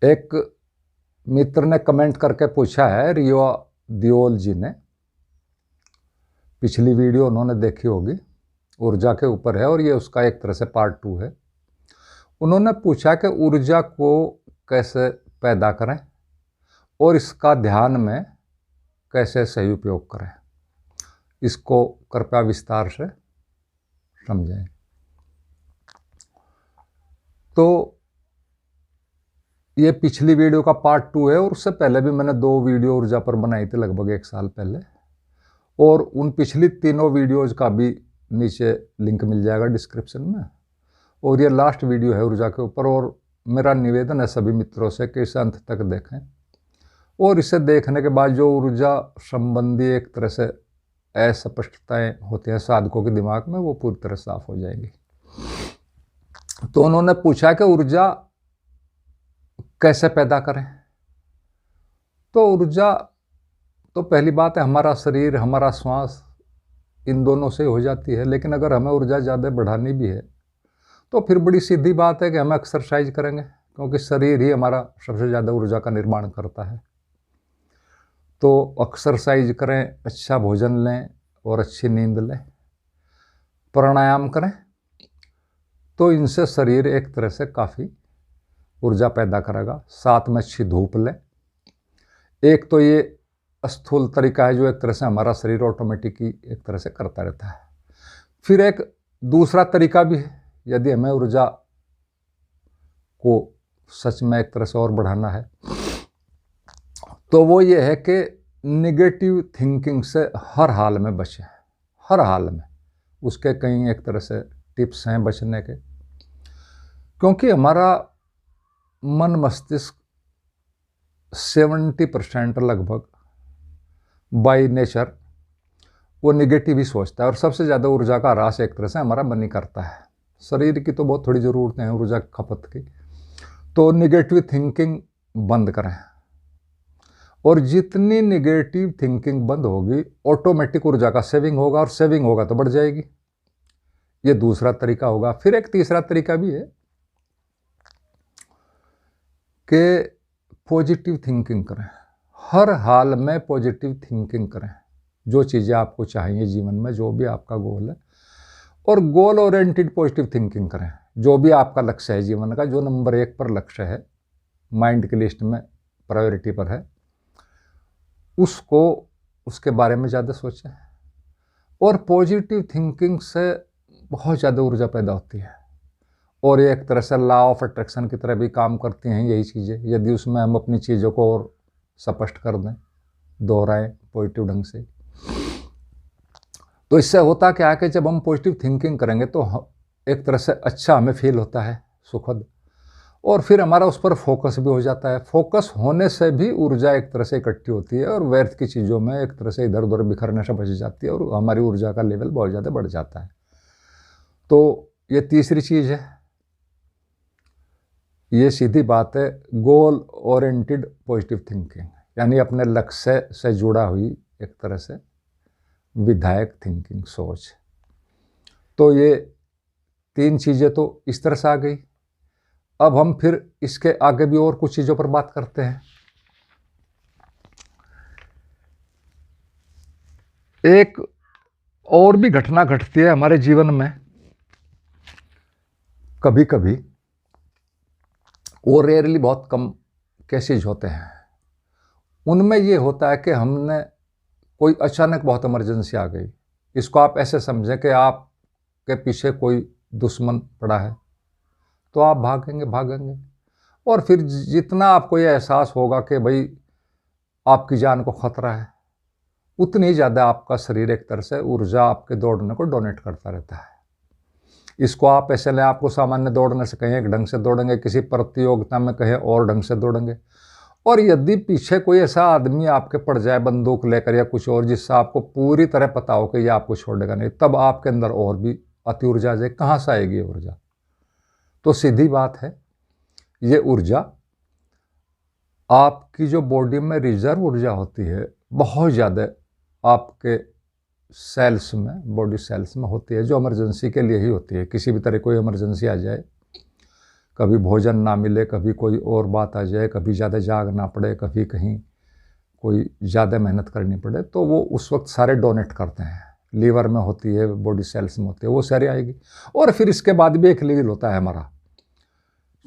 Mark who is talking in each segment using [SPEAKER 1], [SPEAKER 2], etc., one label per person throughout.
[SPEAKER 1] एक मित्र ने कमेंट करके पूछा है, रियो दियोल जी ने, पिछली वीडियो उन्होंने देखी होगी, ऊर्जा के ऊपर है और ये उसका एक तरह से पार्ट 2 है। उन्होंने पूछा कि ऊर्जा को कैसे पैदा करें और इसका ध्यान में कैसे सही उपयोग करें, इसको कृपया विस्तार से समझें। तो ये पिछली वीडियो का पार्ट 2 है और उससे पहले भी मैंने 2 वीडियो ऊर्जा पर बनाई थी लगभग 1 साल पहले, और उन पिछली तीनों वीडियोज का भी नीचे लिंक मिल जाएगा डिस्क्रिप्शन में। और ये लास्ट वीडियो है ऊर्जा के ऊपर, और मेरा निवेदन है सभी मित्रों से कि इसे अंत तक देखें और इसे देखने के बाद जो ऊर्जा संबंधी एक तरह से अस्पष्टताएं होती हैं साधकों के दिमाग में, वो पूरी तरह साफ हो जाएंगी। तो उन्होंने पूछा कि ऊर्जा कैसे पैदा करें। तो ऊर्जा तो पहली बात है, हमारा शरीर, हमारा श्वास, इन दोनों से हो जाती है। लेकिन अगर हमें ऊर्जा ज़्यादा बढ़ानी भी है तो फिर बड़ी सीधी बात है कि हमें एक्सरसाइज करेंगे, क्योंकि शरीर ही हमारा सबसे ज़्यादा ऊर्जा का निर्माण करता है। तो एक्सरसाइज करें, अच्छा भोजन लें और अच्छी नींद लें, प्राणायाम करें, तो इनसे शरीर एक तरह से काफ़ी ऊर्जा पैदा करेगा। साथ में अच्छी धूप लें। एक तो ये स्थूल तरीका है जो एक तरह से हमारा शरीर ऑटोमेटिक ही एक तरह से करता रहता है। फिर एक दूसरा तरीका भी है, यदि हमें ऊर्जा को सच में एक तरह से और बढ़ाना है, तो वो ये है कि निगेटिव थिंकिंग से हर हाल में बचें, हर हाल में। उसके कई एक तरह से टिप्स हैं बचने के, क्योंकि हमारा मन मस्तिष्क 70% लगभग बाय नेचर वो निगेटिव ही सोचता है, और सबसे ज़्यादा ऊर्जा का ह्रास एक तरह से हमारा मन ही करता है। शरीर की तो बहुत थोड़ी ज़रूरतें हैं ऊर्जा खपत की। तो निगेटिव थिंकिंग बंद करें, और जितनी निगेटिव थिंकिंग बंद होगी ऑटोमेटिक ऊर्जा का सेविंग होगा, और सेविंग होगा तो बढ़ जाएगी। ये दूसरा तरीका होगा। फिर एक तीसरा तरीका भी है कि पॉजिटिव थिंकिंग करें, हर हाल में पॉजिटिव थिंकिंग करें। जो चीज़ें आपको चाहिए जीवन में, जो भी आपका गोल है, और गोल ओरिएंटेड पॉजिटिव थिंकिंग करें। जो भी आपका लक्ष्य है जीवन का, जो नंबर 1 पर लक्ष्य है, माइंड की लिस्ट में प्रायोरिटी पर है, उसको उसके बारे में ज़्यादा सोचें। और पॉजिटिव थिंकिंग से बहुत ज़्यादा ऊर्जा पैदा होती है, और ये एक तरह से लॉ ऑफ अट्रैक्शन की तरह भी काम करती हैं यही चीज़ें, यदि उसमें हम अपनी चीज़ों को और स्पष्ट कर दें, दोहराएं पॉजिटिव ढंग से। तो इससे होता क्या है कि जब हम पॉजिटिव थिंकिंग करेंगे तो एक तरह से अच्छा हमें फील होता है, सुखद, और फिर हमारा उस पर फोकस भी हो जाता है। फोकस होने से भी ऊर्जा एक तरह से इकट्ठी होती है, और व्यर्थ की चीज़ों में एक तरह से इधर उधर बिखरने से बच जाती है, और हमारी ऊर्जा का लेवल बहुत ज़्यादा बढ़ जाता है। तो ये तीसरी चीज़ है। ये सीधी बात है, गोल ओरिएंटेड पॉजिटिव थिंकिंग, यानी अपने लक्ष्य से जुड़ा हुई एक तरह से विधायक थिंकिंग, सोच। तो ये 3 चीज़ें तो इस तरह से आ गई। अब हम फिर इसके आगे भी और कुछ चीज़ों पर बात करते हैं। एक और भी घटना घटती है हमारे जीवन में कभी कभी, और रेयरली, बहुत कम केसेज होते हैं। उनमें ये होता है कि हमने कोई अचानक बहुत इमरजेंसी आ गई। इसको आप ऐसे समझें कि आपके पीछे कोई दुश्मन पड़ा है, तो आप भागेंगे, और फिर जितना आपको ये एहसास होगा कि भाई आपकी जान को खतरा है, उतनी ज़्यादा आपका शरीर एक तरह से ऊर्जा आपके दौड़ने को डोनेट करता रहता है। इसको आप ऐसे लें, आपको सामान्य दौड़ने से कहीं एक ढंग से दौड़ेंगे, किसी प्रतियोगिता में कहीं और ढंग से दौड़ेंगे, और यदि पीछे कोई ऐसा आदमी आपके पड़ जाए बंदूक लेकर या कुछ और, जिससे आपको पूरी तरह पता हो कि ये आपको छोड़ेगा नहीं, तब आपके अंदर और भी अति ऊर्जा आ जाए। कहाँ से आएगी ये ऊर्जा? तो सीधी बात है, ये ऊर्जा आपकी जो बॉडी में रिजर्व ऊर्जा होती है, बहुत ज़्यादा आपके सेल्स में, बॉडी सेल्स में होती है, जो इमरजेंसी के लिए ही होती है। किसी भी तरह कोई इमरजेंसी आ जाए, कभी भोजन ना मिले, कभी कोई और बात आ जाए, कभी ज़्यादा जागना पड़े, कभी कहीं कोई ज़्यादा मेहनत करनी पड़े, तो वो उस वक्त सारे डोनेट करते हैं। लीवर में होती है, बॉडी सेल्स में होती है, वो सारी आएगी। और फिर इसके बाद भी एक लेवल होता है हमारा,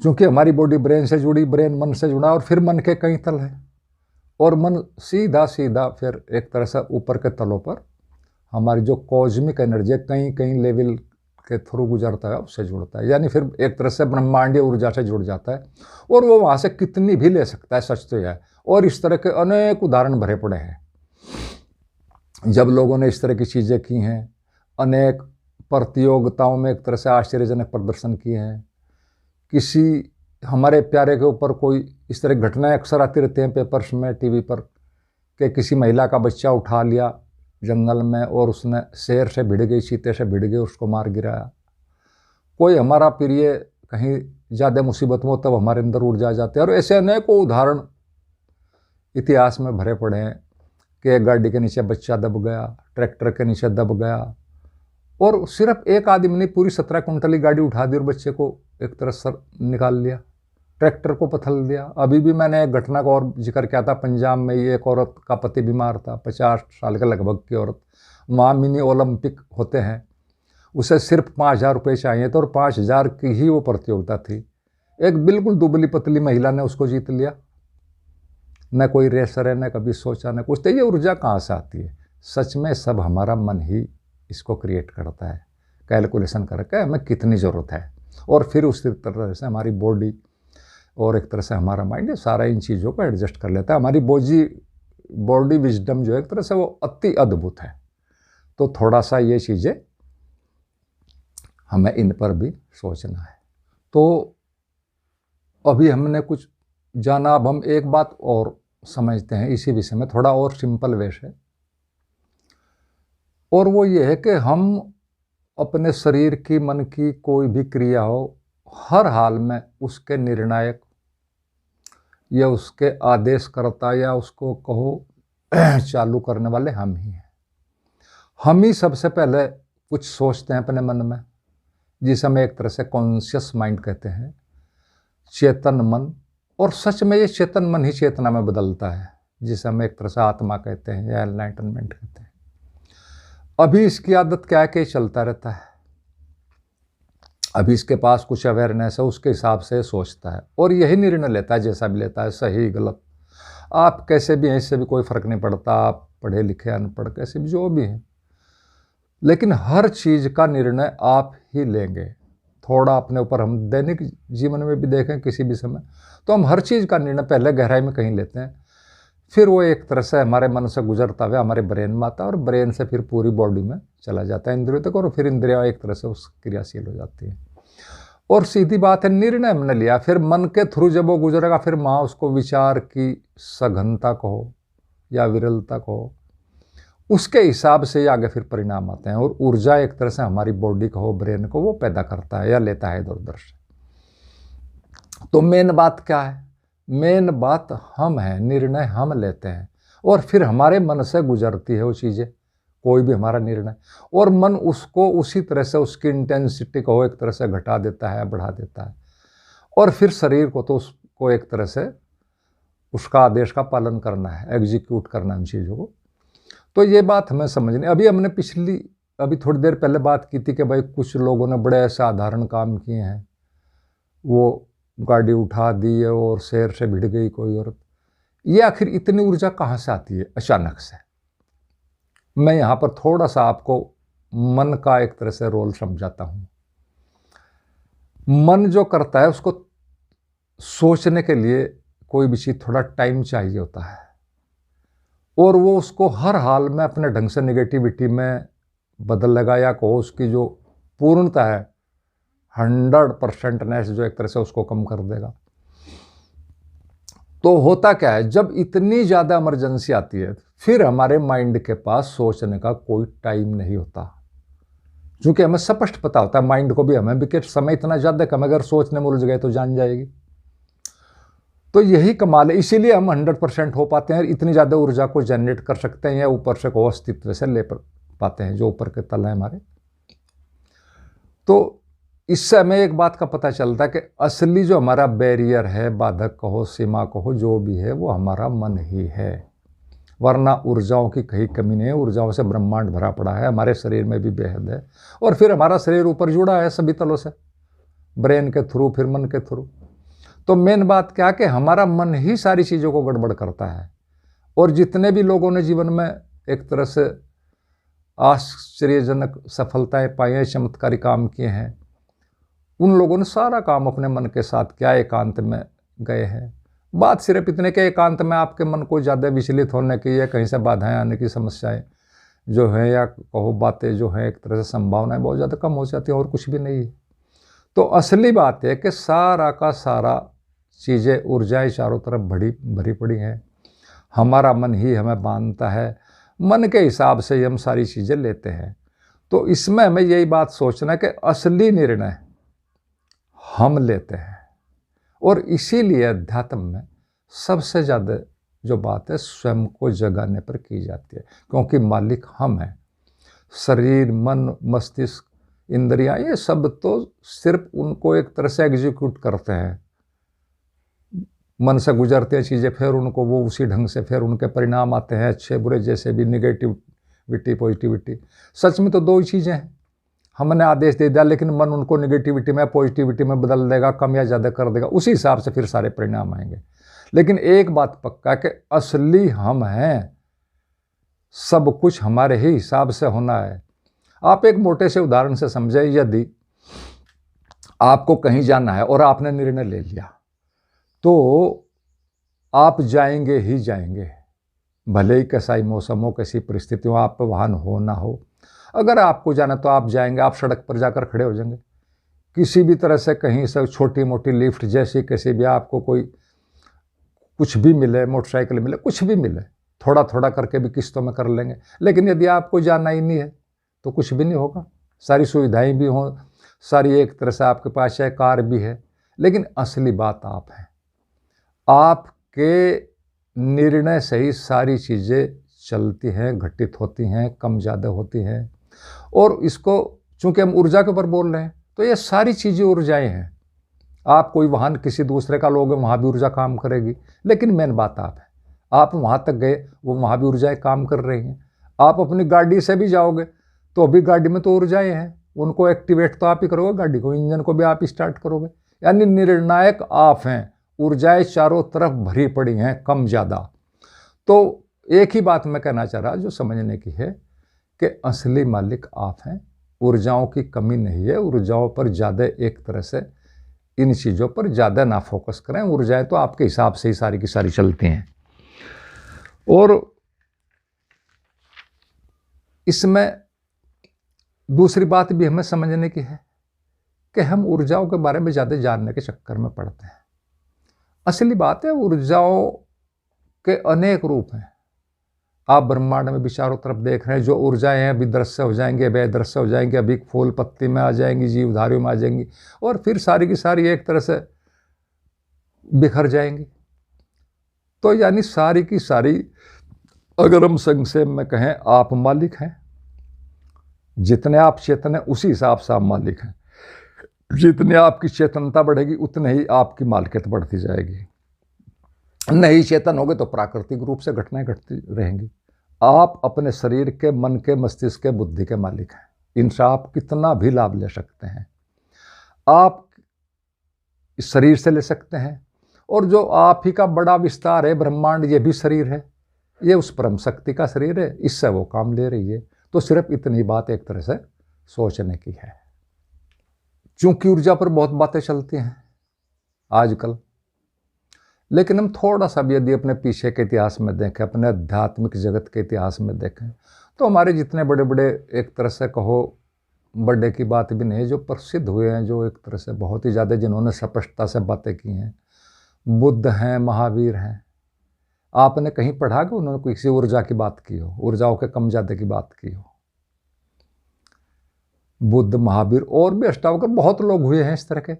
[SPEAKER 1] क्योंकि हमारी बॉडी ब्रेन से जुड़ी, ब्रेन मन से जुड़ा, और फिर मन के कई तल हैं, और मन सीधा सीधा फिर एक तरह से ऊपर के तलों पर हमारी जो कॉस्मिक एनर्जी है कई कई लेवल के थ्रू गुजरता है, उससे जुड़ता है, यानी फिर एक तरह से ब्रह्मांडीय ऊर्जा से जुड़ जाता है, और वो वहाँ से कितनी भी ले सकता है, सच तो यह है। और इस तरह के अनेक उदाहरण भरे पड़े हैं, जब लोगों ने इस तरह की चीज़ें की हैं, अनेक प्रतियोगिताओं में एक तरह से आश्चर्यजनक प्रदर्शन किए हैं। किसी हमारे प्यारे के ऊपर कोई इस तरह घटनाएं अक्सर आती रहती हैं पेपर्स में, टीवी पर, कि किसी महिला का बच्चा उठा लिया जंगल में और उसने शेर से भिड़ गई, चीते से भिड़ गई, उसको मार गिराया। कोई हमारा प्रिय कहीं ज़्यादा मुसीबत में हो तब हमारे अंदर ऊर्जा आ जाती है। और ऐसे अनेकों उदाहरण इतिहास में भरे पड़े हैं कि एक गाड़ी के नीचे बच्चा दब गया, ट्रैक्टर के नीचे दब गया, और सिर्फ एक आदमी ने पूरी 17 कुंटली गाड़ी उठा दी और बच्चे को एक तरह सर निकाल लिया, ट्रैक्टर को पथल दिया। अभी भी मैंने एक घटना का और जिक्र किया था, पंजाब में ये एक औरत का पति बीमार था, 50 साल के लगभग की औरत, वहाँ मिनी ओलंपिक होते हैं, उसे सिर्फ 5,000 रुपये चाहिए थे और 5,000 की ही वो प्रतियोगिता थी। एक बिल्कुल दुबली पतली महिला ने उसको जीत लिया। न कोई रेसर है, न कभी सोचा, न कुछ। तो ये ऊर्जा कहाँ से आती है? सच में सब हमारा मन ही इसको क्रिएट करता है, कैलकुलेशन करके हमें कितनी ज़रूरत है, और फिर उसी तरह से हमारी बॉडी और एक तरह से हमारा माइंड सारा इन चीज़ों को एडजस्ट कर लेता है। हमारी बॉडी विजडम जो है एक तरह से वो अति अद्भुत है। तो थोड़ा सा ये चीज़ें हमें इन पर भी सोचना है। तो अभी हमने कुछ जाना, अब हम एक बात और समझते हैं इसी विषय में, थोड़ा और सिंपल वे से, और वो ये है कि हम अपने शरीर की, मन की कोई भी क्रिया हो, हर हाल में उसके निर्णायक या उसके आदेशकर्ता या उसको कहो चालू करने वाले हम ही हैं। हम ही सबसे पहले कुछ सोचते हैं अपने मन में, जिसे हम एक तरह से कॉन्शियस माइंड कहते हैं, चेतन मन। और सच में ये चेतन मन ही चेतना में बदलता है, जिसे हम एक तरह से आत्मा कहते हैं या एनलाइटनमेंट कहते हैं। अभी इसकी आदत क्या है कि चलता रहता है, अभी इसके पास कुछ अवेयरनेस है, उसके हिसाब से सोचता है और यही निर्णय लेता है, जैसा भी लेता है, सही गलत। आप कैसे भी हैं, इससे भी कोई फ़र्क नहीं पड़ता, आप पढ़े लिखे अनपढ़ कैसे भी जो भी हैं, लेकिन हर चीज़ का निर्णय आप ही लेंगे। थोड़ा अपने ऊपर हम दैनिक जीवन में भी देखें किसी भी समय, तो हम हर चीज़ का निर्णय पहले गहराई में कहीं लेते हैं, फिर वो एक तरह से हमारे मन से गुजरता हुआ हमारे ब्रेन में आता है और ब्रेन से फिर पूरी बॉडी में चला जाता है, इंद्रियों तक, और फिर इंद्रियाँ एक तरह से उस क्रियाशील हो जाती है। और सीधी बात है, निर्णय हमने लिया, फिर मन के थ्रू जब वो गुजरेगा, फिर वहाँ उसको विचार की सघनता कहो या विरलता कहो, उसके हिसाब से आगे फिर परिणाम आते हैं। और ऊर्जा एक तरह से हमारी बॉडी को, ब्रेन को वो पैदा करता है या लेता है इधर उधर से। तो मेन बात क्या है? मेन बात हम हैं, निर्णय हम लेते हैं, और फिर हमारे मन से गुजरती है वो चीज़ें, कोई भी हमारा निर्णय, और मन उसको उसी तरह से उसकी इंटेंसिटी को एक तरह से घटा देता है, बढ़ा देता है, और फिर शरीर को तो उसको एक तरह से उसका आदेश का पालन करना है, एग्जीक्यूट करना है उन चीज़ों को। तो ये बात हमें समझनी। अभी थोड़ी देर पहले बात की थी कि भाई कुछ लोगों ने बड़े साधारण काम किए हैं, वो गाड़ी उठा दी है और शेर से भिड़ गई कोई औरत। ये आखिर इतनी ऊर्जा कहाँ से आती है अचानक से? मैं यहाँ पर थोड़ा सा आपको मन का एक तरह से रोल समझाता हूँ। मन जो करता है उसको सोचने के लिए कोई भी चीज़ थोड़ा टाइम चाहिए होता है, और वो उसको हर हाल में अपने ढंग से नेगेटिविटी में बदल लगा, या कहो उसकी जो पूर्णता है 100%नेस जो एक तरह से उसको कम कर देगा। तो होता क्या है, जब इतनी ज़्यादा इमरजेंसी आती है, फिर हमारे माइंड के पास सोचने का कोई टाइम नहीं होता, क्योंकि हमें स्पष्ट पता होता है, माइंड को भी, हमें भी, कि समय इतना ज़्यादा कम, अगर सोचने में उलझ गए तो जान जाएगी। तो यही कमाल है, इसीलिए हम 100% हो पाते हैं, इतनी ज़्यादा ऊर्जा को जनरेट कर सकते हैं, या ऊपर से को अस्तित्व से ले पाते हैं, जो ऊपर के तल हैं हमारे। तो इससे हमें एक बात का पता चलता है कि असली जो हमारा बैरियर है, बाधक कहो, सीमा कहो, जो भी है, वो हमारा मन ही है। वरना ऊर्जाओं की कहीं कमी नहीं है। ऊर्जाओं से ब्रह्मांड भरा पड़ा है, हमारे शरीर में भी बेहद है। और फिर हमारा शरीर ऊपर जुड़ा है सभी तलों से, ब्रेन के थ्रू, फिर मन के थ्रू। तो मेन बात क्या कि हमारा मन ही सारी चीज़ों को गड़बड़ करता है। और जितने भी लोगों ने जीवन में एक तरह से आश्चर्यजनक सफलताएं पाई हैं, चमत्कारी काम किए हैं, उन लोगों ने सारा काम अपने मन के साथ किया, एकांत में गए हैं। बात सिर्फ इतने के एकांत में आपके मन को ज़्यादा विचलित होने की या कहीं से बाधाएं आने की समस्याएं जो हैं, या कहो बातें जो हैं, एक तरह से संभावनाएं बहुत ज़्यादा कम हो जाती हैं, और कुछ भी नहीं है। तो असली बात है कि सारा का सारा चीज़ें, ऊर्जाएं चारों तरफ भरी पड़ी हैं। हमारा मन ही हमें बांधता है, मन के हिसाब से ही हम सारी चीज़ें लेते हैं। तो इसमें हमें यही बात सोचना है कि असली निर्णय हम लेते हैं। और इसीलिए अध्यात्म में सबसे ज़्यादा जो बात है स्वयं को जगाने पर की जाती है, क्योंकि मालिक हम हैं। शरीर, मन, मस्तिष्क, इंद्रियां, ये सब तो सिर्फ उनको एक तरह से एग्जीक्यूट करते हैं। मन से गुजरते हैं चीज़ें, फिर उनको वो उसी ढंग से फिर उनके परिणाम आते हैं, अच्छे बुरे, जैसे भी निगेटिविटी पॉजिटिविटी। सच में तो दो ही चीज़ें हैं। हमने आदेश दे दिया, लेकिन मन उनको निगेटिविटी में पॉजिटिविटी में बदल देगा, कम या ज़्यादा कर देगा, उसी हिसाब से फिर सारे परिणाम आएंगे। लेकिन एक बात पक्का कि असली हम हैं, सब कुछ हमारे ही हिसाब से होना है। आप एक मोटे से उदाहरण से समझे, यदि आपको कहीं जाना है और आपने निर्णय ले लिया, तो आप जाएंगे ही जाएंगे, भले ही कैसा ही मौसम हो, कैसी परिस्थिति हो, आप पे वाहन हो ना हो। अगर आपको जाना तो आप जाएंगे, आप सड़क पर जाकर खड़े हो जाएंगे। किसी भी तरह से कहीं से छोटी मोटी लिफ्ट जैसी कैसी भी आपको कोई कुछ भी मिले, मोटरसाइकिल मिले, कुछ भी मिले, थोड़ा थोड़ा करके भी किस्तों में कर लेंगे। लेकिन यदि आपको जाना ही नहीं है तो कुछ भी नहीं होगा। सारी सुविधाएं भी हों, सारी एक तरह से आपके पास है, कार भी है, लेकिन असली बात आप हैं। आपके निर्णय से ही सारी चीज़ें चलती हैं, घटित होती हैं, कम ज़्यादा होती हैं। और इसको चूंकि हम ऊर्जा के ऊपर बोल रहे हैं, तो ये सारी चीज़ें ऊर्जाएं हैं। आप कोई वाहन किसी दूसरे का लोगे, वहाँ भी ऊर्जा काम करेगी, लेकिन मेन बात आप है। आप वहाँ तक गए, वो वहाँ भी ऊर्जाएं काम कर रही हैं। आप अपनी गाड़ी से भी जाओगे तो अभी गाड़ी में तो ऊर्जाएं हैं, उनको एक्टिवेट तो आप ही करोगे, गाड़ी को, इंजन को भी आप ही स्टार्ट करोगे। यानी निर्णायक आप हैं, ऊर्जाएं चारों तरफ भरी पड़ी हैं, कम ज़्यादा। तो एक ही बात मैं कहना चाह रहा जो समझने की है कि असली मालिक आप हैं। ऊर्जाओं की कमी नहीं है, ऊर्जाओं पर ज़्यादा एक तरह से इन चीज़ों पर ज़्यादा ना फोकस करें। ऊर्जाएं तो आपके हिसाब से ही सारी की सारी चलती हैं। और इसमें दूसरी बात भी हमें समझने की है कि हम ऊर्जाओं के बारे में ज़्यादा जानने के चक्कर में पड़ते हैं। असली बात है, ऊर्जाओं के अनेक रूप हैं। आप ब्रह्मांड में भी चारों तरफ देख रहे हैं, जो ऊर्जाएं हैं अभी दृश्य हो जाएंगी, अभी अदृश्य हो जाएंगी, अभी फूल पत्ती में आ जाएंगी, जीवधारियों में आ जाएंगी, और फिर सारी की सारी एक तरह से बिखर जाएंगी। तो यानी सारी की सारी, अगर हम संक्षेप में कहें, आप मालिक हैं। जितने आप चेतन हैं उसी हिसाब से आप मालिक हैं। जितनी आपकी चेतनता बढ़ेगी उतने ही आपकी मालिकियत बढ़ती जाएगी। नहीं चेतन होगे तो प्राकृतिक रूप से घटनाएं घटती रहेंगी। आप अपने शरीर के, मन के, मस्तिष्क के, बुद्धि के मालिक हैं। इनसे आप कितना भी लाभ ले सकते हैं। आप इस शरीर से ले सकते हैं, और जो आप ही का बड़ा विस्तार है ब्रह्मांड, ये भी शरीर है, ये उस परम शक्ति का शरीर है, इससे वो काम ले रही है। तो सिर्फ इतनी बात एक तरह से सोचने की है। चूंकि ऊर्जा पर बहुत बातें चलती हैं आजकल, लेकिन हम थोड़ा सा भी यदि अपने पीछे के इतिहास में देखें, अपने आध्यात्मिक जगत के इतिहास में देखें, तो हमारे जितने बड़े बड़े, एक तरह से कहो बड़े की बात भी नहीं, जो प्रसिद्ध हुए हैं, जो एक तरह से बहुत ही ज़्यादा जिन्होंने स्पष्टता से बातें की हैं, बुद्ध हैं, महावीर हैं। आपने कहीं पढ़ा कि उन्होंने किसी ऊर्जा की बात की हो, ऊर्जाओं के कम ज़्यादा की बात की हो? बुद्ध, महावीर और भी अष्टावक्र बहुत लोग हुए हैं इस तरह के,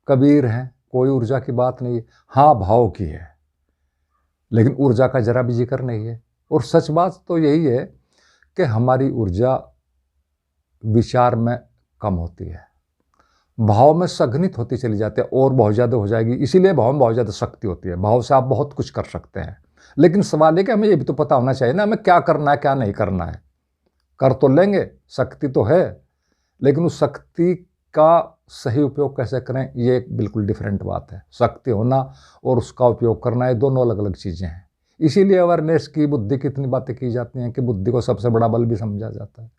[SPEAKER 1] कबीर हैं, कोई ऊर्जा की बात नहीं है। हाँ, भाव की है, लेकिन ऊर्जा का जरा भी जिक्र नहीं है। और सच बात तो यही है कि हमारी ऊर्जा विचार में कम होती है, भाव में संघनित होती चली जाती है और बहुत ज़्यादा हो जाएगी। इसीलिए भाव में बहुत ज़्यादा शक्ति होती है। भाव से आप बहुत कुछ कर सकते हैं, लेकिन सवाल है कि हमें ये भी तो पता होना चाहिए ना, हमें क्या करना है क्या नहीं करना है। कर तो लेंगे, शक्ति तो है, लेकिन उस शक्ति का सही उपयोग कैसे करें, ये एक बिल्कुल डिफरेंट बात है। शक्ति होना और उसका उपयोग करना, ये दोनों अलग अलग चीज़ें हैं। इसीलिए अवेयरनेस की, बुद्धि की इतनी बातें की जाती हैं कि बुद्धि को सबसे बड़ा बल भी समझा जाता है।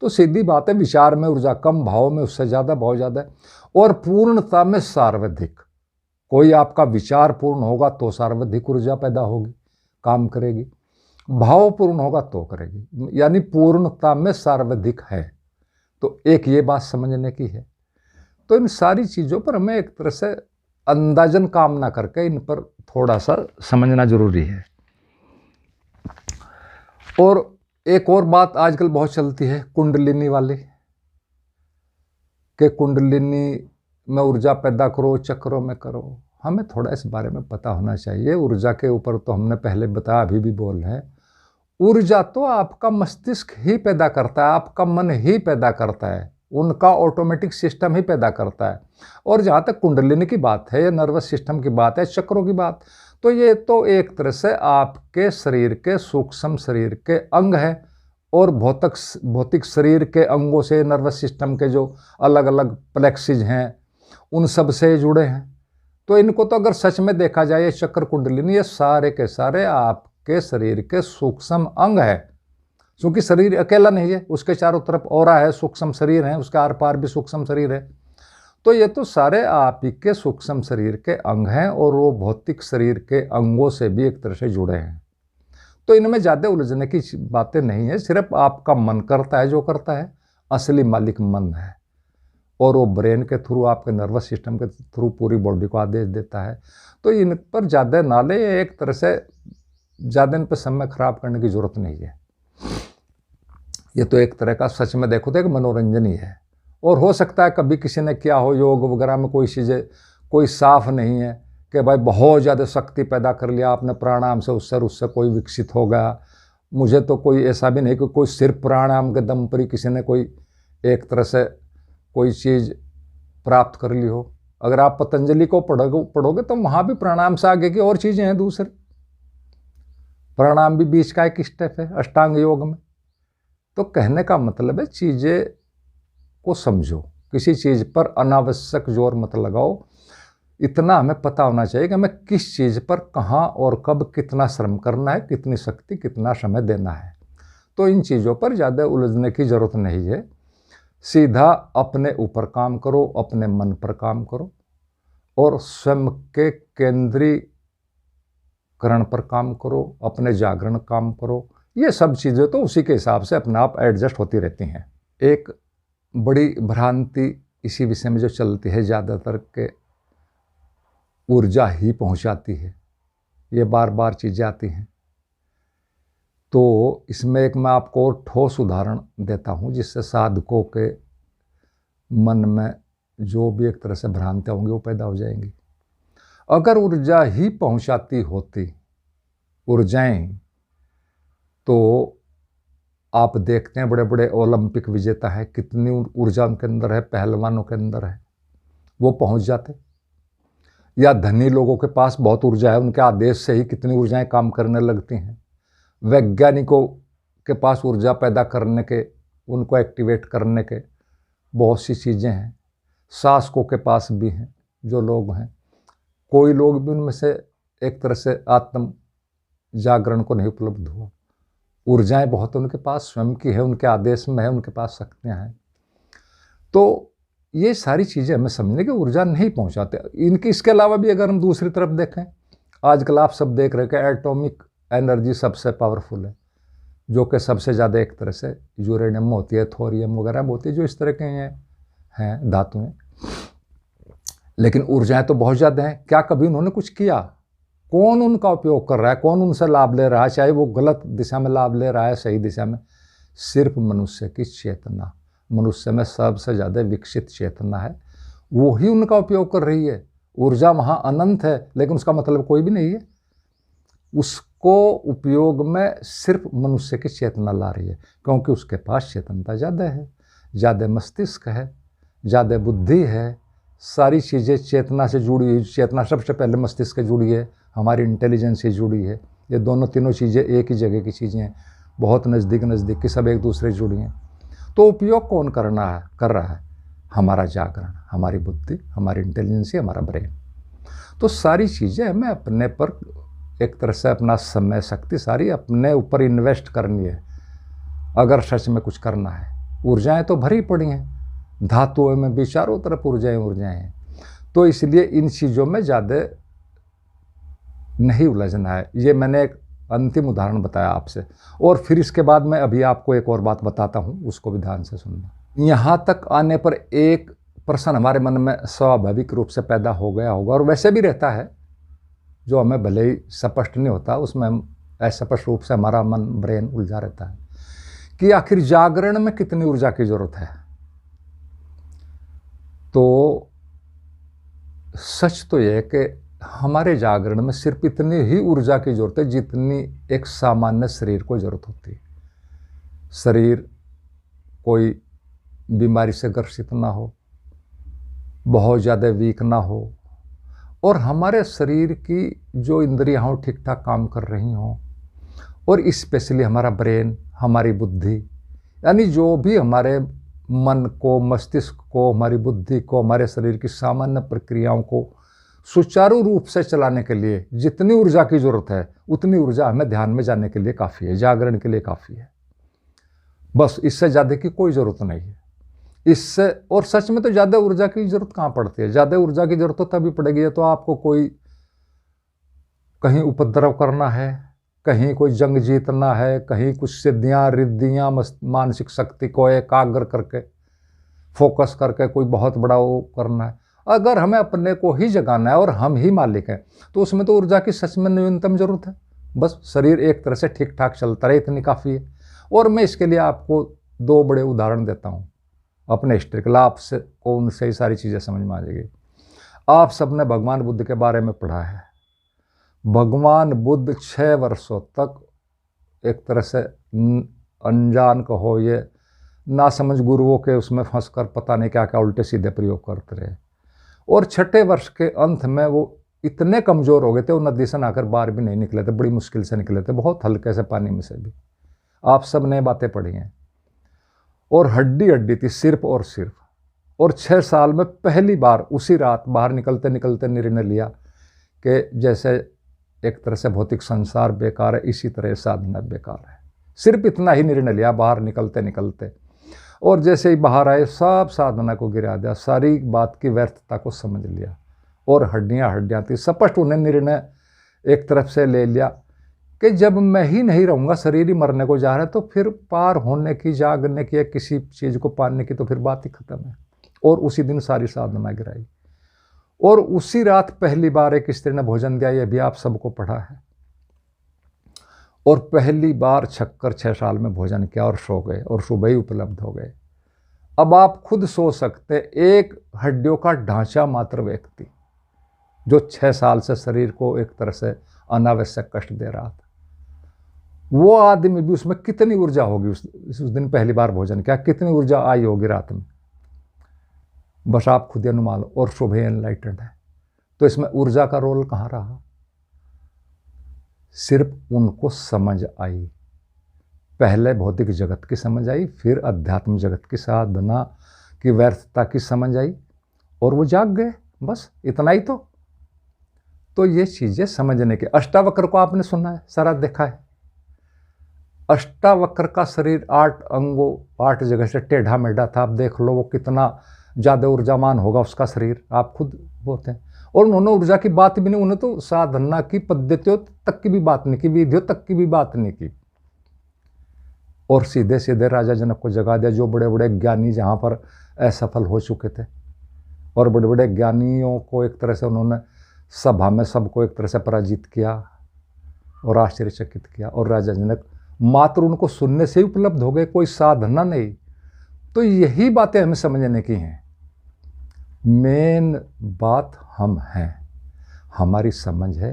[SPEAKER 1] तो सीधी बात है, विचार में ऊर्जा कम, भाव में उससे ज़्यादा, बहुत ज़्यादा, और पूर्णता में सार्वधिक। कोई आपका विचार पूर्ण होगा तो सार्वधिक ऊर्जा पैदा होगी, काम करेगी। भाव पूर्ण होगा तो करेगी, यानी पूर्णता में सार्वधिक है। तो एक ये बात समझने की है। तो इन सारी चीज़ों पर हमें एक तरह से अंदाजन काम ना करके इन पर थोड़ा सा समझना जरूरी है। और एक और बात आजकल बहुत चलती है कुंडलिनी वाली, कि कुंडलिनी में ऊर्जा पैदा करो, चक्रों में करो। हमें थोड़ा इस बारे में पता होना चाहिए। ऊर्जा के ऊपर तो हमने पहले बताया, अभी भी बोल रहे हैं, ऊर्जा तो आपका मस्तिष्क ही पैदा करता है, आपका मन ही पैदा करता है, उनका ऑटोमेटिक सिस्टम ही पैदा करता है। और जहाँ तक कुंडलिनी की बात है, या नर्वस सिस्टम की बात है, चक्रों की बात, तो ये तो एक तरह से आपके शरीर के, सूक्ष्म शरीर के अंग है, और भौतिक शरीर के अंगों से, नर्वस सिस्टम के जो अलग अलग प्लेक्सिस हैं, उन सब से जुड़े हैं। तो इनको तो अगर सच में देखा जाए, ये चक्र कुंडलिनी, ये सारे के सारे आपके शरीर के सूक्ष्म अंग है। क्योंकि शरीर अकेला नहीं है, उसके चारों तरफ औरा है, सूक्ष्म शरीर है, उसके आर पार भी सूक्ष्म शरीर है। तो ये तो सारे आप ही के सूक्ष्म शरीर के अंग हैं, और वो भौतिक शरीर के अंगों से भी एक तरह से जुड़े हैं। तो इनमें ज़्यादा उलझने की बातें नहीं है। सिर्फ आपका मन करता है जो करता है, असली मालिक मन है, और वो ब्रेन के थ्रू, आपके नर्वस सिस्टम के थ्रू पूरी बॉडी को आदेश देता है। तो इन पर ज़्यादा नाले, एक तरह से ज़्यादा इन पर समय खराब करने की ज़रूरत नहीं है। ये तो एक तरह का, सच में देखो तो एक मनोरंजन ही है। और हो सकता है कभी किसी ने किया हो योग वगैरह में, कोई चीज़ें कोई साफ नहीं है कि भाई बहुत ज़्यादा शक्ति पैदा कर लिया आपने प्राणायाम से, उससे कोई विकसित हो गया। मुझे तो कोई ऐसा भी नहीं कि कोई सिर्फ प्राणायाम के दम पर ही किसी ने कोई एक तरह से कोई चीज़ प्राप्त कर ली हो। अगर आप पतंजलि को पढ़ोगे तो वहाँ भी प्राणायाम से आगे की और चीज़ें हैं दूसरी। प्राणायाम भी बीच का एक स्टेप है अष्टांग योग में। तो कहने का मतलब है, चीज़ें को समझो, किसी चीज़ पर अनावश्यक जोर मत लगाओ। इतना हमें पता होना चाहिए कि हमें किस चीज़ पर कहाँ और कब कितना श्रम करना है, कितनी शक्ति, कितना समय देना है। तो इन चीज़ों पर ज़्यादा उलझने की ज़रूरत नहीं है। सीधा अपने ऊपर काम करो, अपने मन पर काम करो, और स्वयं के केंद्रीकरण पर काम करो, अपने जागरण काम करो। ये सब चीज़ें तो उसी के हिसाब से अपने आप एडजस्ट होती रहती हैं। एक बड़ी भ्रांति इसी विषय में जो चलती है ज़्यादातर, के ऊर्जा ही पहुंचाती है, ये बार बार चीज़ें आती हैं। तो इसमें एक मैं आपको और ठोस उदाहरण देता हूं, जिससे साधकों के मन में जो भी एक तरह से भ्रांतियाँ होंगी वो पैदा हो जाएंगी। अगर ऊर्जा ही पहुंचाती होती ऊर्जाएं, तो आप देखते हैं बड़े बड़े ओलंपिक विजेता है, कितनी ऊर्जा उनके अंदर है, पहलवानों के अंदर है, वो पहुंच जाते। या धनी लोगों के पास बहुत ऊर्जा है, उनके आदेश से ही कितनी ऊर्जाएं काम करने लगती हैं। वैज्ञानिकों के पास ऊर्जा पैदा करने के, उनको एक्टिवेट करने के बहुत सी चीज़ें हैं। शासकों के पास भी हैं जो लोग हैं। कोई लोग भी उनमें से एक तरह से आत्म जागरण को नहीं उपलब्ध हुआ। ऊर्जाएं बहुत उनके पास स्वयं की है, उनके आदेश में है, उनके पास शक्तियाँ हैं। तो ये सारी चीज़ें हमें समझने की, ऊर्जा नहीं पहुंचाते इनकी। इसके अलावा भी अगर हम दूसरी तरफ देखें, आजकल आप सब देख रहे हैं कि एटॉमिक एनर्जी सबसे पावरफुल है, जो कि सबसे ज़्यादा एक तरह से यूरेनियम होती है, थोरियम वगैरह होती है, जो इस तरह के हैं धातुएं। लेकिन ऊर्जाएं तो बहुत ज़्यादा हैं। क्या कभी उन्होंने कुछ किया? कौन उनका उपयोग कर रहा है, कौन उनसे लाभ ले रहा है, चाहे वो गलत दिशा में लाभ ले रहा है, सही दिशा में? सिर्फ मनुष्य की चेतना, मनुष्य में सबसे ज़्यादा विकसित चेतना है, वो ही उनका उपयोग कर रही है। ऊर्जा वहाँ अनंत है, लेकिन उसका मतलब कोई भी नहीं है। उसको उपयोग में सिर्फ मनुष्य की चेतना ला रही है, क्योंकि उसके पास चेतनता ज़्यादा है, ज़्यादा मस्तिष्क है, ज़्यादा बुद्धि है, सारी चीज़ें चेतना से जुड़ी हुई। चेतना सबसे पहले मस्तिष्क से जुड़ी है, हमारी इंटेलिजेंस से जुड़ी है। ये दोनों तीनों चीज़ें एक ही जगह की चीज़ें हैं, बहुत नज़दीक की, सब एक दूसरे से जुड़ी हैं। तो उपयोग कौन कर रहा है? हमारा जागरण, हमारी बुद्धि, हमारी इंटेलिजेंस, हमारा ब्रेन। तो सारी चीज़ें हमें अपने पर एक तरह से अपना समय शक्ति सारी अपने ऊपर इन्वेस्ट करनी है अगर सच में कुछ करना है। ऊर्जाएं तो भरी पड़ी हैं, धातुओं में भी चारों तरफ ऊर्जाएं हैं। तो इसलिए इन चीज़ों में ज़्यादा नहीं उलझना है। ये मैंने एक अंतिम उदाहरण बताया आपसे, और फिर इसके बाद मैं अभी आपको एक और बात बताता हूँ, उसको भी ध्यान से सुनना। यहाँ तक आने पर एक प्रश्न हमारे मन में स्वाभाविक रूप से पैदा हो गया होगा, और वैसे भी रहता है, जो हमें भले ही स्पष्ट नहीं होता, उसमें हम अस्पष्ट रूप से हमारा मन ब्रेन उलझा रहता है कि आखिर जागरण में कितनी ऊर्जा की जरूरत है। तो सच तो यह है कि हमारे जागरण में सिर्फ इतनी ही ऊर्जा की जरूरत है जितनी एक सामान्य शरीर को जरूरत होती है। शरीर कोई बीमारी से ग्रसित ना हो, बहुत ज़्यादा वीक ना हो, और हमारे शरीर की जो इंद्रियां हों ठीक ठाक काम कर रही हों, और स्पेशली हमारा ब्रेन, हमारी बुद्धि, यानी जो भी हमारे मन को, मस्तिष्क को, हमारी बुद्धि को, हमारे शरीर की सामान्य प्रक्रियाओं को सुचारू रूप से चलाने के लिए जितनी ऊर्जा की जरूरत है उतनी ऊर्जा हमें ध्यान में जाने के लिए काफ़ी है, जागरण के लिए काफ़ी है। बस इससे ज़्यादा की कोई ज़रूरत नहीं है। इससे और सच में तो ज़्यादा ऊर्जा की जरूरत कहाँ पड़ती है? ज़्यादा ऊर्जा की जरूरत तो तभी पड़ेगी तो आपको कोई कहीं उपद्रव करना है, कहीं कोई जंग जीतना है, कहीं कुछ सिद्धियाँ रिद्धियाँ मानसिक शक्ति को एकाग्र करके फोकस करके कोई बहुत बड़ा वो करना है। अगर हमें अपने को ही जगाना है और हम ही मालिक हैं तो उसमें तो ऊर्जा की सच में न्यूनतम जरूरत है। बस शरीर एक तरह से ठीक ठाक चलता रहे, इतनी काफ़ी है। और मैं इसके लिए आपको दो बड़े उदाहरण देता हूँ अपने हिस्ट्री के, आपसे को उनसे ही सारी चीज़ें समझ में आ जाएगी। आप सबने भगवान बुद्ध के बारे में पढ़ा है। भगवान बुद्ध 6 वर्षों तक एक तरह से अनजान कहो, ये ना समझ गुरुओं के उसमें फंसकर पता नहीं क्या क्या उल्टे सीधे प्रयोग करते रहे, और 6ठे वर्ष के अंत में वो इतने कमज़ोर हो गए थे, वो नदी से नहाकर बाहर भी नहीं निकले थे, बड़ी मुश्किल से निकले थे, बहुत हल्के से पानी में से भी। आप सब ने बातें पढ़ी हैं। और हड्डी हड्डी थी, सिर्फ और सिर्फ। और 6 साल में पहली बार उसी रात बाहर निकलते निकलते निर्णय लिया कि जैसे एक तरह से भौतिक संसार बेकार है, इसी तरह साधना बेकार है। सिर्फ इतना ही निर्णय लिया बाहर निकलते निकलते, और जैसे ही बाहर आए सब साधना को गिरा दिया, सारी बात की व्यर्थता को समझ लिया। और हड्डियाँ थी, स्पष्ट उन्हें निर्णय एक तरफ से ले लिया कि जब मैं ही नहीं रहूँगा, शरीर ही मरने को जा रहा है, तो फिर पार होने की, जागने की या किसी चीज़ को पाने की तो फिर बात ही खत्म है। और उसी दिन सारी साधना गिराई। और उसी रात पहली बार एक स्त्री ने भोजन दिया, ये भी आप सबको पढ़ा है। और पहली बार छक्कर 6 साल में भोजन किया और सो गए, और सुबह ही उपलब्ध हो गए। अब आप खुद सोच सकते, एक हड्डियों का ढांचा मात्र व्यक्ति जो 6 साल से शरीर को एक तरह से अनावश्यक कष्ट दे रहा था, वो आदमी भी उसमें कितनी ऊर्जा होगी। उस दिन पहली बार भोजन किया, कितनी ऊर्जा आई होगी रात में, बस आप खुद ही अनुमान लो। और सुबह एनलाइटेंड है, तो इसमें ऊर्जा का रोल कहाँ रहा? सिर्फ उनको समझ आई, पहले भौतिक जगत की समझ आई, फिर अध्यात्म जगत की साधना की व्यर्थता की समझ आई, और वो जाग गए। बस इतना ही। तो ये चीज़ें समझने के। अष्टावक्र को आपने सुना है, सारा देखा है। अष्टावक्र का शरीर 8 अंगों 8 जगह से टेढ़ा मेढ़ा था। आप देख लो वो कितना ज़्यादा ऊर्जामान होगा उसका शरीर, आप खुद बोलते हैं। और उन्होंने ऊर्जा की बात भी नहीं, उन्होंने तो साधना की पद्धतियों तक की भी बात नहीं की, विधियों तक की भी बात नहीं की, और सीधे सीधे राजा जनक को जगा दिया, जो बड़े बड़े ज्ञानी जहाँ पर असफल हो चुके थे। और बड़े बड़े ज्ञानियों को एक तरह से उन्होंने सभा में सबको एक तरह से पराजित किया और आश्चर्यचकित किया। और राजा जनक मात्र उनको सुनने से ही उपलब्ध हो गए, कोई साधना नहीं। तो यही बातें हमें समझने की हैं। मेन बात हम हैं, हमारी समझ है,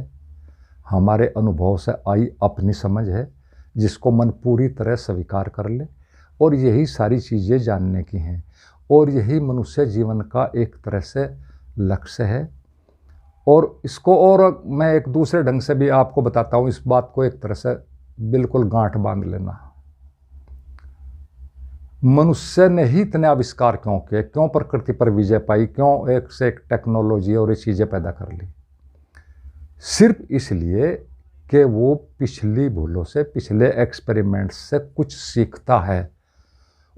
[SPEAKER 1] हमारे अनुभव से आई अपनी समझ है, जिसको मन पूरी तरह स्वीकार कर ले, और यही सारी चीज़ें जानने की हैं। और यही मनुष्य जीवन का एक तरह से लक्ष्य है। और इसको और मैं एक दूसरे ढंग से भी आपको बताता हूँ, इस बात को एक तरह से बिल्कुल गांठ बांध लेना। मनुष्य ने ही इतने आविष्कार क्यों किए, क्यों प्रकृति पर विजय पाई, क्यों एक से एक टेक्नोलॉजी और ये चीज़ें पैदा कर ली? सिर्फ इसलिए कि वो पिछली भूलों से, पिछले एक्सपेरिमेंट से कुछ सीखता है।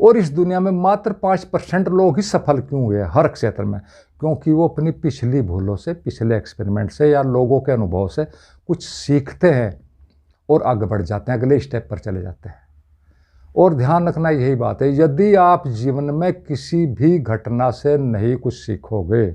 [SPEAKER 1] और इस दुनिया में मात्र 5% लोग ही सफल क्यों हुए हर क्षेत्र में? क्योंकि वो अपनी पिछली भूलों से, पिछले एक्सपेरिमेंट से या लोगों के अनुभव से कुछ सीखते हैं और आगे बढ़ जाते हैं, अगले स्टेप पर चले जाते हैं। और ध्यान रखना यही बात है, यदि आप जीवन में किसी भी घटना से नहीं कुछ सीखोगे,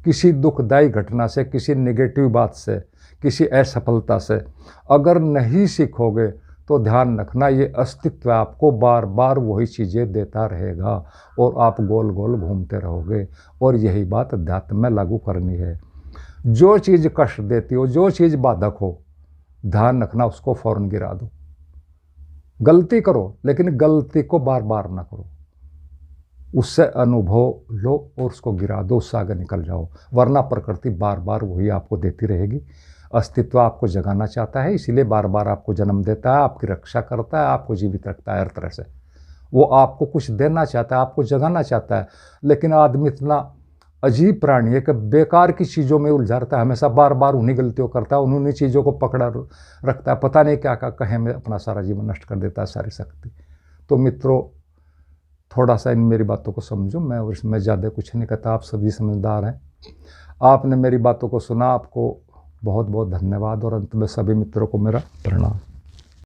[SPEAKER 1] किसी दुखदायी घटना से, किसी नेगेटिव बात से, किसी असफलता से अगर नहीं सीखोगे, तो ध्यान रखना ये अस्तित्व आपको बार बार वही चीज़ें देता रहेगा और आप गोल गोल घूमते रहोगे। और यही बात अध्यात्म में लागू करनी है। जो चीज़ कष्ट देती हो, जो चीज़ बाधक हो, ध्यान रखना उसको फौरन गिरा दो। गलती करो लेकिन गलती को बार बार ना करो, उससे अनुभव लो और उसको गिरा दो, उससे आगे निकल जाओ। वरना प्रकृति बार बार वही आपको देती रहेगी। अस्तित्व आपको जगाना चाहता है, इसीलिए बार बार आपको जन्म देता है, आपकी रक्षा करता है, आपको जीवित रखता है हर तरह से। वो आपको कुछ देना चाहता है, आपको जगाना चाहता है। लेकिन आदमी इतना अजीब प्राणी है कि बेकार की चीज़ों में उलझा रहता है, हमेशा बार बार उन्हीं गलतियों करता है, उन्हीं चीज़ों को पकड़ा रखता है, पता नहीं क्या क्या कहे में अपना सारा जीवन नष्ट कर देता है, सारी शक्ति। तो मित्रों, थोड़ा सा इन मेरी बातों को समझो। मैं और इसमें ज़्यादा कुछ नहीं कहता, आप सभी समझदार हैं। आपने मेरी बातों को सुना, आपको बहुत बहुत धन्यवाद। और अंत में सभी मित्रों को मेरा प्रणाम।